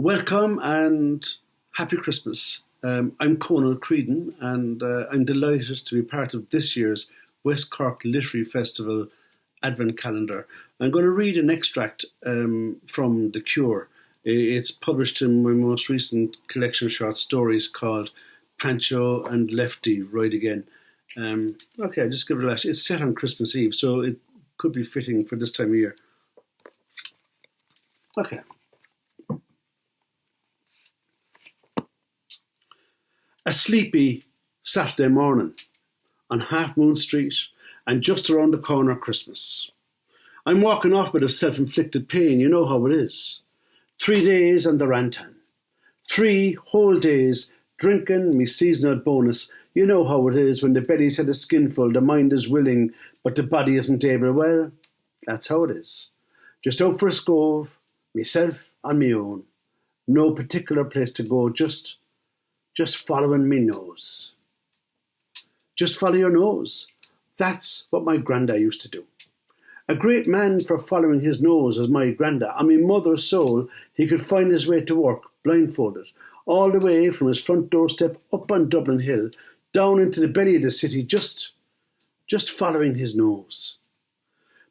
Welcome and happy Christmas. I'm Conal Creedon, and I'm delighted to be part of this year's West Cork Literary Festival Advent Calendar. I'm going to read an extract from The Cure. It's published in my most recent collection of short stories called Pancho and Lefty Ride Again. Okay, I'll just give it a lash. It's set on Christmas Eve, so it could be fitting for this time of year. Okay. A sleepy Saturday morning on Half Moon Street and just around the corner Christmas. I'm walking off with a self-inflicted pain, you know how it is. 3 days on the Rantan. 3 whole days drinking me seasonal bonus. You know how it is when the belly's had a skinful, the mind is willing, but the body isn't able. Well, that's how it is. Just out for a scove, myself on my own. No particular place to go, just following me nose. Just follow your nose. That's what my granda used to do. A great man for following his nose was my granda. On my mother's soul, he could find his way to work blindfolded, all the way from his front doorstep up on Dublin Hill, down into the belly of the city, just following his nose.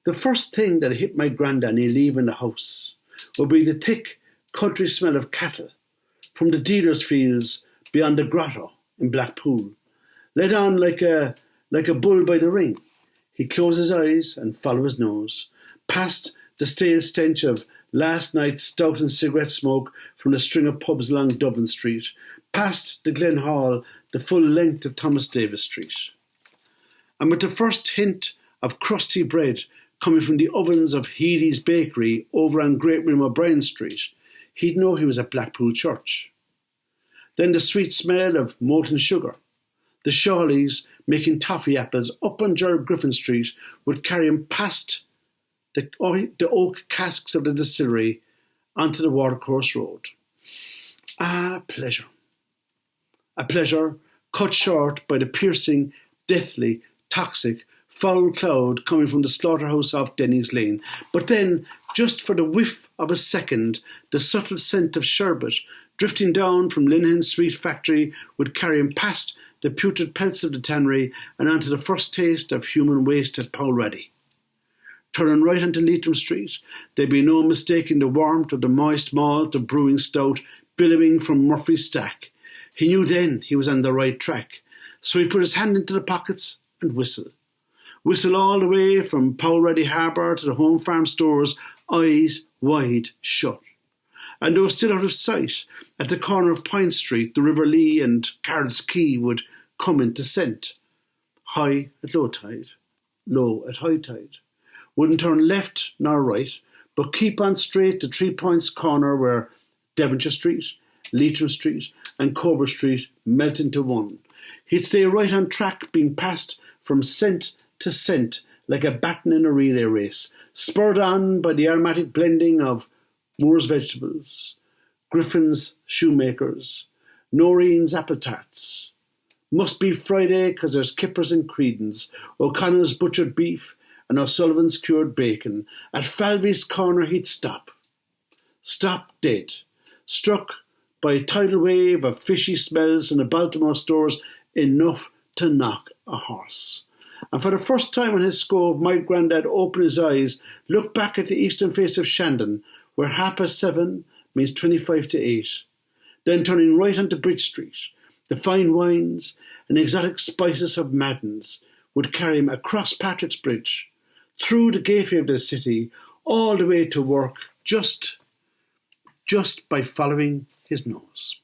The first thing that hit my granda near leaving the house would be the thick country smell of cattle from the dealers' fields beyond the grotto in Blackpool, led on like a bull by the ring. He'd close his eyes and follow his nose, past the stale stench of last night's stout and cigarette smoke from the string of pubs along Dublin Street, past the Glen Hall, the full length of Thomas Davis Street. And with the first hint of crusty bread coming from the ovens of Healy's Bakery over on Great William O'Brien Street, he'd know he was at Blackpool Church. Then the sweet smell of molten sugar. The Shawleys making toffee apples up on Gerald Griffin Street would carry him past the oak casks of the distillery onto the Watercourse Road. Ah, pleasure. A pleasure cut short by the piercing, deathly, toxic, foul cloud coming from the slaughterhouse off Denny's Lane. But then, just for the whiff of a second, the subtle scent of sherbet drifting down from Linhen's sweet factory would carry him past the putrid pelts of the tannery and onto the first taste of human waste at Powraddy. Turning right onto Leitrim Street, there'd be no mistaking the warmth of the moist malt of brewing stout billowing from Murphy's stack. He knew then he was on the right track, so he put his hand into the pockets and whistled. Whistle all the way from Powraddy Harbour to the home farm stores, eyes wide shut. And though still out of sight, at the corner of Pine Street, the River Lee and Carroll's Quay would come into scent. High at low tide, low at high tide. Wouldn't turn left nor right, but keep on straight to 3 Points corner where Devonshire Street, Leitrim Street and Cobra Street melt into one. He'd stay right on track, being passed from scent to scent like a baton in a relay race, spurred on by the aromatic blending of Moore's vegetables, Griffin's shoemakers, Noreen's apple tarts. Must be Friday 'cause there's kippers and Creedon's, O'Connell's butchered beef and O'Sullivan's cured bacon. At Falvey's corner he'd stop. Stop dead, struck by a tidal wave of fishy smells from the Baltimore stores, enough to knock a horse. And for the first time on his scove, my grandad opened his eyes, looked back at the eastern face of Shandon, where 7:30 means 25 to 8. Then turning right onto Bridge Street, the fine wines and exotic spices of Madden's would carry him across Patrick's Bridge, through the gateway of the city, all the way to work, just by following his nose.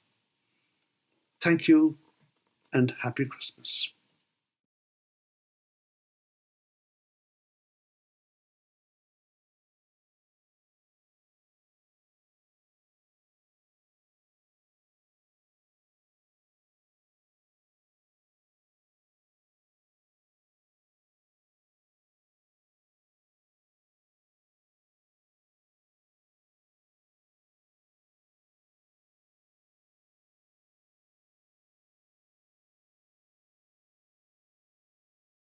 Thank you and happy Christmas.